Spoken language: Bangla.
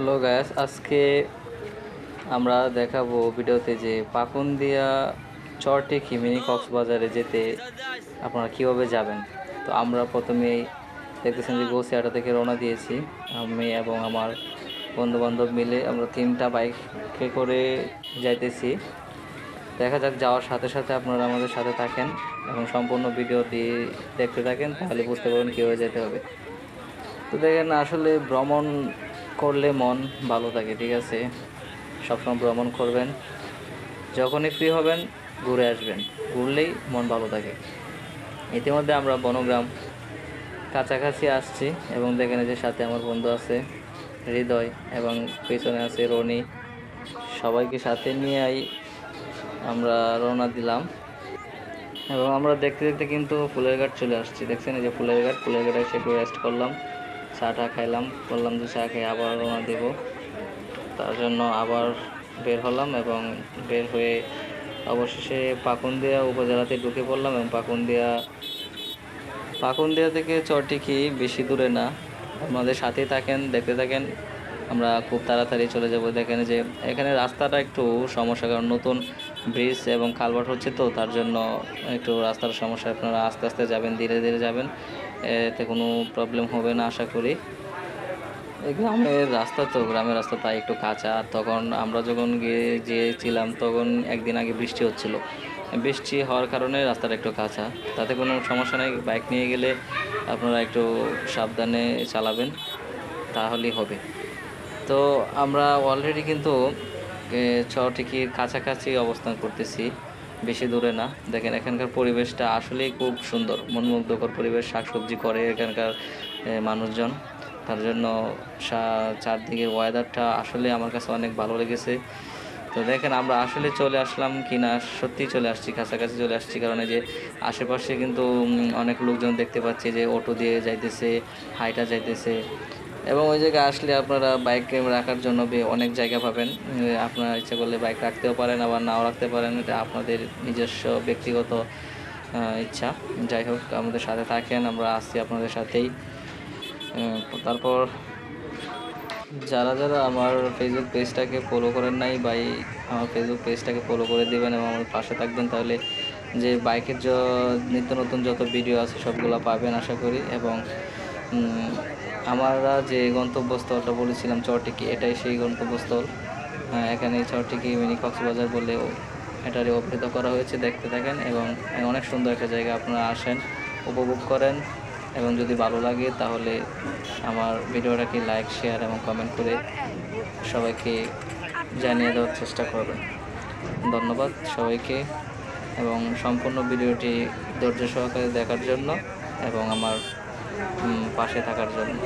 হ্যালো গাইস, আজকে আমরা দেখাবো ভিডিওতে যে পাকুন্দিয়া চরটিকি মিনি কক্সবাজারে যেতে আপনারা কিভাবে যাবেন। তো আমরা প্রথমেই দেখতেছেন যে গোসিয়াটা থেকে রওনা দিয়েছি। আমি এবং আমার বন্ধু বান্ধব মিলে আমরা 3টা বাইকে করে যাইতেছি। দেখা যাক, যাওয়ার সাথে সাথে আপনারা আমাদের সাথে থাকেন এবং সম্পূর্ণ ভিডিওটি দেখতে থাকেন, তাহলে বুঝতে পারবেন কীভাবে যেতে হবে। তো দেখেন, আসলে ভ্রমণ করলে মন ভালো থাকে, ঠিক আছে? সবসময় ভ্রমণ করবেন, যখনই ফ্রি হবেন ঘুরে আসবেন, ঘুরলেই মন ভালো থাকে। ইতিমধ্যে আমরা বনগ্রাম কাছাকাছি আসছি এবং দেখেন যে সাথে আমার বন্ধু আছে হৃদয় এবং পেছনে আছে রনি। সবাইকে সাথে নিয়েই আমরা রওনা দিলাম এবং আমরা দেখতে দেখতে কিন্তু ফুলের ঘাট চলে আসছি। দেখছেন এই যে ফুলের ঘাটে এসে একটু রেস্ট করলাম, চাটা খাইলাম, বললাম যে চা খেয়ে আবার রওনা দেব। তার জন্য আবার বের হলাম এবং বের হয়ে অবশেষে পাকুন্দিয়া উপজেলাতে ঢুকে পড়লাম। এবং পাকুন্দিয়া থেকে চরটিকি বেশি দূরে না, আমাদের সাথেই থাকেন, দেখতে থাকেন, আমরা খুব তাড়াতাড়ি চলে যাব। দেখেন যে এখানে রাস্তাটা একটু সমস্যা, কারণ নতুন ব্রিজ এবং কালভার্ট হচ্ছে, তো তার জন্য একটু রাস্তার সমস্যা। আপনারা আস্তে আস্তে যাবেন, ধীরে ধীরে যাবেন, এতে কোনো প্রবলেম হবে না আশা করি। এই গ্রামের রাস্তা তাই একটু কাঁচা। তখন আমরা যখন গিয়েছিলাম তখন একদিন আগে বৃষ্টি হচ্ছিল, বৃষ্টি হওয়ার কারণে রাস্তাটা একটু কাঁচা। তাতে কোনো সমস্যা নেই, বাইক নিয়ে গেলে আপনারা একটু সাবধানে চালাবেন, তাহলেই হবে। তো আমরা অলরেডি কিন্তু চরটিকির কাছাকাছি অবস্থান করতেছি, বেশি দূরে না। দেখেন এখানকার পরিবেশটা আসলেই খুব সুন্দর, মনমুগ্ধকর পরিবেশ, শাকসবজি করে এখানকার মানুষজন। তার জন্য চারদিকের ওয়েদারটা আসলে আমার কাছে অনেক ভালো লেগেছে। তো দেখেন আমরা আসলে চলে আসলাম কিনা, সত্যিই চলে আসছি, কাছাকাছি চলে আসছি, কারণ এই যে আশেপাশে কিন্তু অনেক লোকজন দেখতে পাচ্ছি যে অটো দিয়ে যাইতেছে, হাইটা যাইতেছে। এবং ওই জায়গায় আসলে আপনারা বাইক রাখার জন্য অনেক জায়গা পাবেন। আপনারা ইচ্ছা করলে বাইক রাখতেও পারেন, আবার নাও রাখতে পারেন, এটা আপনাদের নিজস্ব ব্যক্তিগত ইচ্ছা। যাই হোক, আমাদের সাথে থাকেন, আমরা আসছি আপনাদের সাথেই। তারপর যারা যারা আমার ফেসবুক পেজটাকে ফলো করেন নাই, আমার ফেসবুক পেজটাকে ফলো করে দেবেন এবং আমার পাশে থাকবেন, তাহলে যে বাইকের নিত্য নতুন যত ভিডিও আছে সবগুলো পাবেন আশা করি। এবং আমরা যে গন্তব্যস্থলটা বলেছিলাম চরটিকি, এটাই সেই গন্তব্যস্থল। এখানে চরটিকি মিনি কক্সবাজার বলেও এটারে অভিহিত করা হয়েছে, দেখতে থাকেন। এবং অনেক সুন্দর একটা জায়গা, আপনারা আসেন, উপভোগ করেন, এবং যদি ভালো লাগে তাহলে আমার ভিডিওটাকে লাইক, শেয়ার এবং কমেন্ট করে সবাইকে জানিয়ে দেওয়ার চেষ্টা করবেন। ধন্যবাদ সবাইকে এবং সম্পূর্ণ ভিডিওটি ধৈর্য সহকারে দেখার জন্য এবং আমার পাশে থাকার জন্য।